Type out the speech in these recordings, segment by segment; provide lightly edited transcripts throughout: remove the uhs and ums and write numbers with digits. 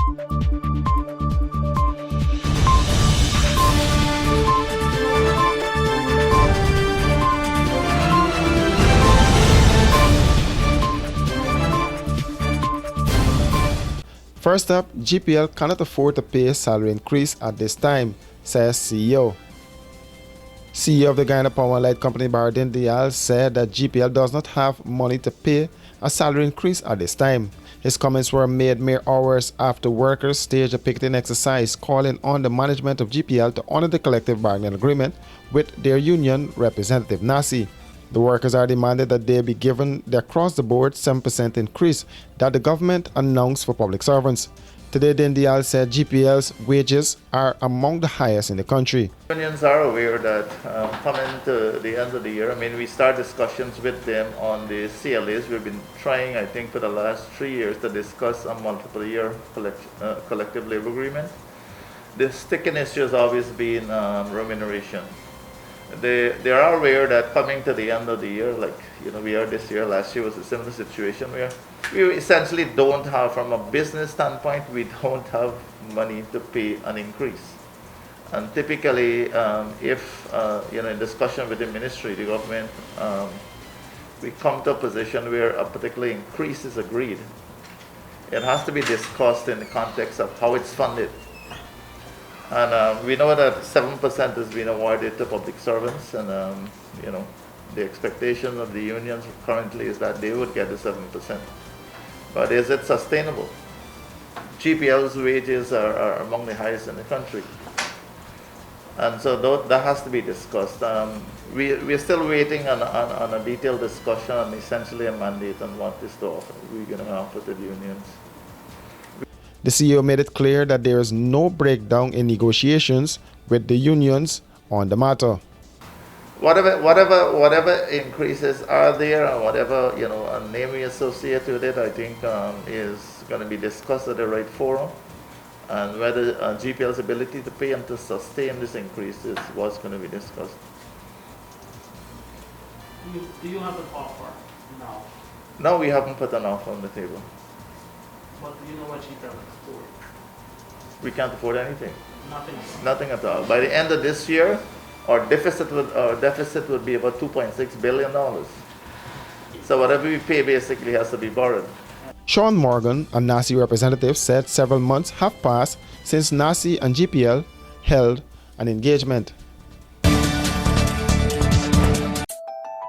First up, GPL cannot afford to pay a salary increase at this time, says CEO. CEO of the Guyana Power and Light Company, Baradin Dial, said that GPL does not have money to pay a salary increase at this time. His comments were made mere hours after workers staged a picketing exercise calling on the management of GPL to honor the collective bargaining agreement with their union representative, NASI. The workers are demanded that they be given the across-the-board 7% increase that the government announced for public servants. Today, Dindial said GPL's wages are among the highest in the country. Unions are aware that coming to the end of the year, we start discussions with them on the CLAs. We've been trying, I think, for the last 3 years to discuss a multiple-year collective labor agreement. The sticking issue has always been remuneration. They are aware that coming to the end of the year, we are this year, last year was a similar situation where we essentially don't have, from a business standpoint, we don't have money to pay an increase. And typically, if, in discussion with the ministry, the government, we come to a position where a particular increase is agreed, it has to be discussed in the context of how it's funded. And we know that 7% has been awarded to public servants, and the expectation of the unions currently is that they would get the 7%. But is it sustainable? GPL's wages are among the highest in the country, and so that has to be discussed. We're still waiting on a detailed discussion and essentially a mandate on what is to offer. We're going to offer to the unions. The CEO made it clear that there is no breakdown in negotiations with the unions on the matter. Whatever increases are there, and whatever a name we associate with it, I think is going to be discussed at the right forum, and whether GPL's ability to pay and to sustain this increase is what's going to be discussed. Do you have an offer now? No, we haven't put an offer on the table. But do you know what GPL can afford? We can't afford anything. Nothing. Nothing at all. By the end of this year, our deficit would be about $2.6 billion. So whatever we pay basically has to be borrowed. Sean Morgan, a NASI representative, said several months have passed since NASI and GPL held an engagement.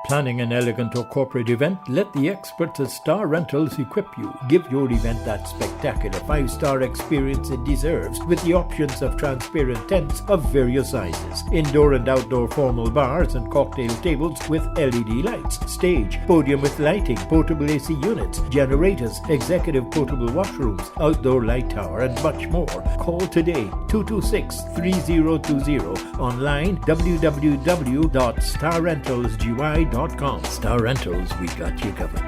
Planning an elegant or corporate event? Let the experts at Star Rentals equip you. Give your event that spectacular 5-star experience it deserves with the options of transparent tents of various sizes, indoor and outdoor formal bars and cocktail tables with LED lights, stage, podium with lighting, portable AC units, generators, executive portable washrooms, outdoor light tower, and much more. Call today 226-3020. Online www.starrentalsgy.com. Star Rentals, we got you covered.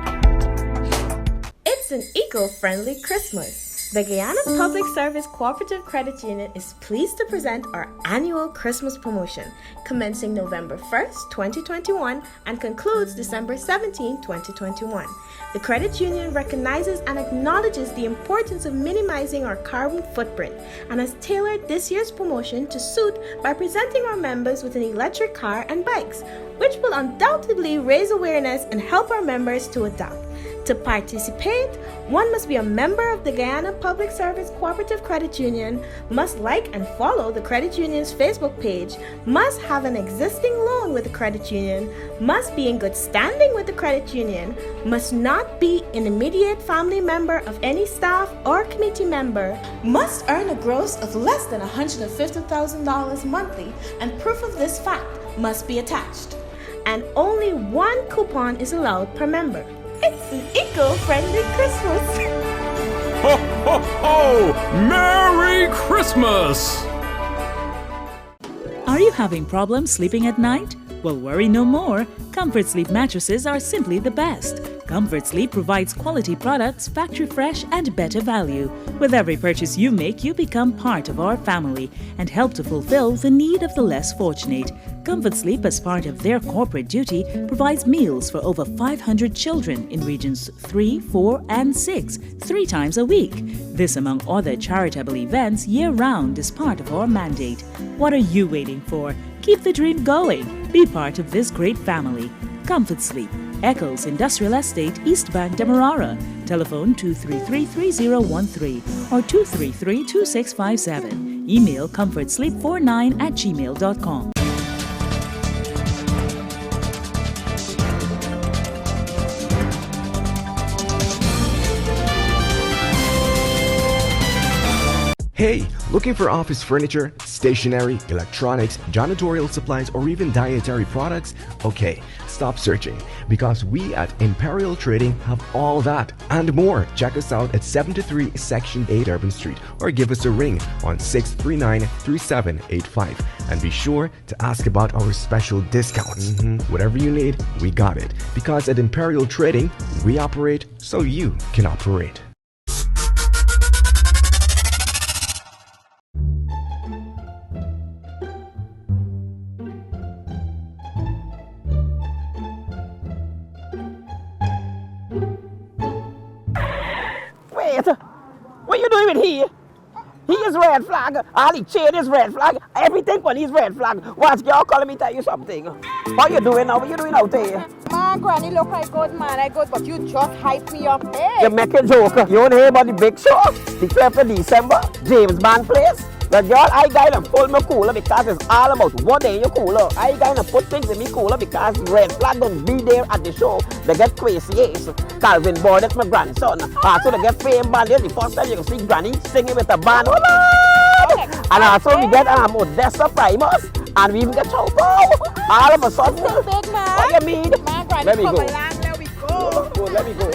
It's an eco-friendly Christmas. The Guyana Public Service Cooperative Credit Union is pleased to present our annual Christmas promotion, commencing November 1st, 2021 and concludes December 17, 2021. The credit union recognizes and acknowledges the importance of minimizing our carbon footprint and has tailored this year's promotion to suit by presenting our members with an electric car and bikes, which will undoubtedly raise awareness and help our members to adopt. To participate, one must be a member of the Guyana Public Service Cooperative Credit Union, must like and follow the credit union's Facebook page, must have an existing loan with the credit union, must be in good standing with the credit union, must not be an immediate family member of any staff or committee member, must earn a gross of less than $150,000 monthly, and proof of this fact must be attached. And only one coupon is allowed per member. It's an eco-friendly Christmas. Ho, ho, ho! Merry Christmas! Are you having problems sleeping at night? Well, worry no more. Comfort Sleep mattresses are simply the best. Comfort Sleep provides quality products, factory fresh and better value. With every purchase you make, you become part of our family and help to fulfill the need of the less fortunate. Comfort Sleep, as part of their corporate duty, provides meals for over 500 children in regions 3, 4 and 6, 3 times a week. This, among other charitable events, year-round is part of our mandate. What are you waiting for? Keep the dream going. Be part of this great family. Comfort Sleep, Eccles Industrial Estate, East Bank, Demerara. Telephone 233-3013 or 233-2657. Email comfortsleep49@gmail.com. Hey, looking for office furniture, stationery, electronics, janitorial supplies, or even dietary products? Okay, stop searching, because we at Imperial Trading have all that and more. Check us out at 73 Section 8 Urban Street or give us a ring on 639-3785. And be sure to ask about our special discounts. Whatever you need, we got it. Because at Imperial Trading, we operate so you can operate. What you doing with he? He is red flag. All he chain is red flag. Everything for his red flag. Watch, girl, calling me tell you something. What you doing now? What you doing out there? Man, Granny, look, I good, man. I good, but you just hype me up. Hey. You make a joke. You don't hear about the big show? The 12th of December, James Bond place. But y'all, I got to pull my cooler because it's all about what in your cooler. I got to put things in my cooler because red flag don't be there at the show. They get crazy ace. Calvin Boy, that's my grandson. Also, they get fame band. The first time you can see Granny singing with a band. And also we get Odessa Primus. And we even get Chopo. All of a sudden. Big man. What you mean? Man, Granny, let me go. Let me go. Let me go.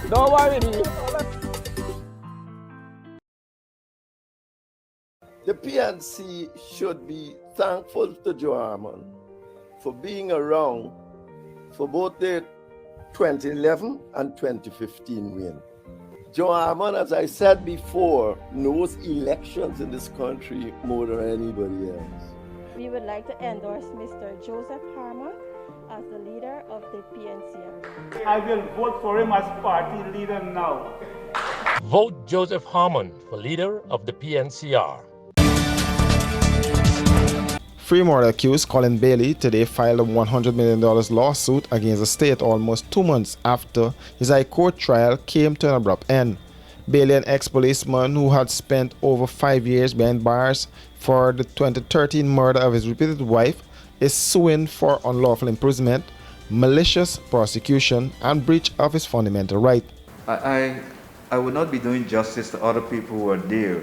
Don't worry. The PNC should be thankful to Joe Harmon for being around for both the 2011 and 2015 win. Joe Harmon, as I said before, knows elections in this country more than anybody else. We would like to endorse Mr. Joseph Harmon as the leader of the PNC. I will vote for him as party leader now. Vote Joseph Harmon for leader of the PNCR. Fremont accused Colin Bailey today filed a $100 million lawsuit against the state almost 2 months after his High Court trial came to an abrupt end. Bailey, an ex-policeman who had spent over 5 years behind bars for the 2013 murder of his reputed wife, is suing for unlawful imprisonment, malicious prosecution, and breach of his fundamental right. I would not be doing justice to other people who are there,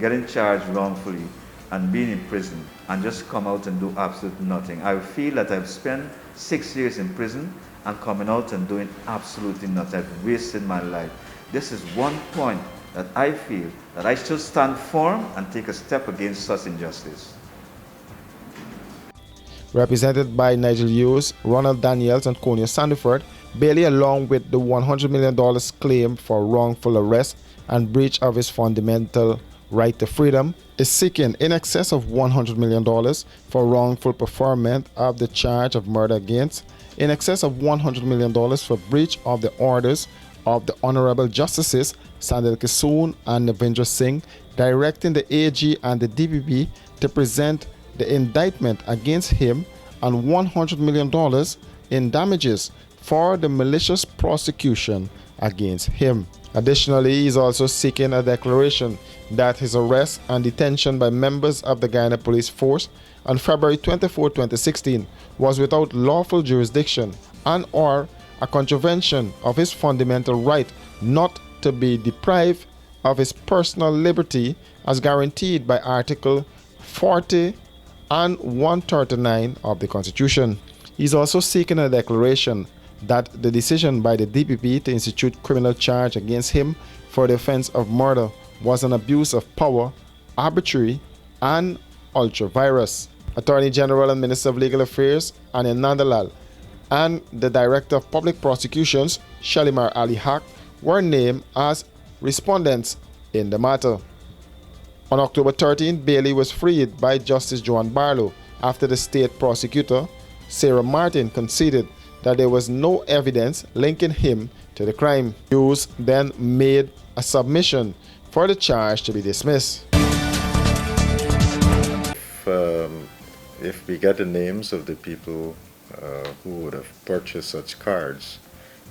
getting charged wrongfully, and being in prison and just come out and do absolutely nothing. I feel that I've spent 6 years in prison and coming out and doing absolutely nothing. I've wasted my life. This is one point that I feel that I should stand firm and take a step against such injustice. Represented by Nigel Hughes, Ronald Daniels, and Conio Sandiford, Bailey, along with the $100 million claim for wrongful arrest and breach of his fundamental right to freedom, is seeking in excess of $100 million for wrongful performance of the charge of murder against, in excess of $100 million for breach of the orders of the Honorable Justices Sandil Kissoon and Navendra Singh, directing the AG and the DPP to present the indictment against him, and $100 million in damages for the malicious prosecution against him. Additionally, he is also seeking a declaration that his arrest and detention by members of the Guyana Police Force on February 24, 2016 was without lawful jurisdiction and or a contravention of his fundamental right not to be deprived of his personal liberty as guaranteed by Article 40 and 139 of the Constitution. He is also seeking a declaration that the decision by the DPP to institute criminal charge against him for the offense of murder was an abuse of power, arbitrary, and ultra-virus. Attorney General and Minister of Legal Affairs, Anya Nandalal, and the Director of Public Prosecutions, Shalimar Ali Haq, were named as respondents in the matter. On October 13, Bailey was freed by Justice Joan Barlow after the state prosecutor, Sarah Martin, conceded that there was no evidence linking him to the crime. Hughes then made a submission for the charge to be dismissed. If we get the names of the people who would have purchased such cards,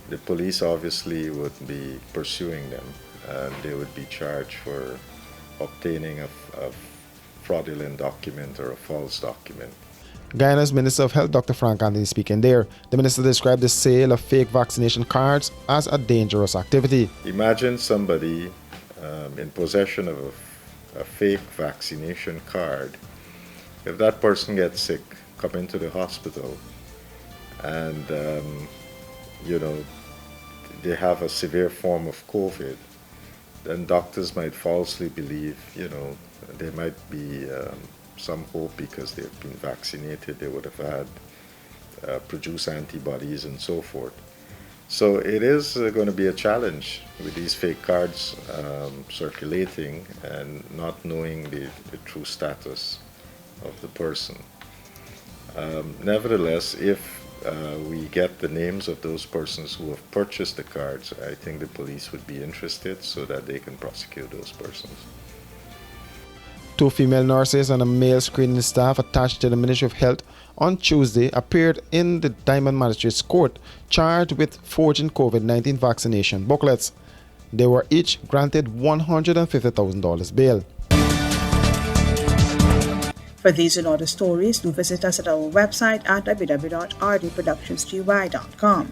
the police obviously would be pursuing them, and they would be charged for obtaining a fraudulent document or a false document. Guyana's Minister of Health, Dr. Frank Anthony, speaking there. The minister described the sale of fake vaccination cards as a dangerous activity. Imagine somebody in possession of a fake vaccination card. If that person gets sick, come into the hospital, and they have a severe form of COVID, then doctors might falsely believe, there might be some hope because they've been vaccinated, they would have had produced antibodies and so forth. So it is going to be a challenge with these fake cards circulating and not knowing the true status of the person. Nevertheless, if we get the names of those persons who have purchased the cards, I think the police would be interested so that they can prosecute those persons. 2 female nurses and a male screening staff attached to the Ministry of Health on Tuesday appeared in the Diamond Magistrates Court charged with forging COVID-19 vaccination booklets. They were each granted $150,000 bail. For these and other stories, do visit us at our website at www.rdproductionsgy.com.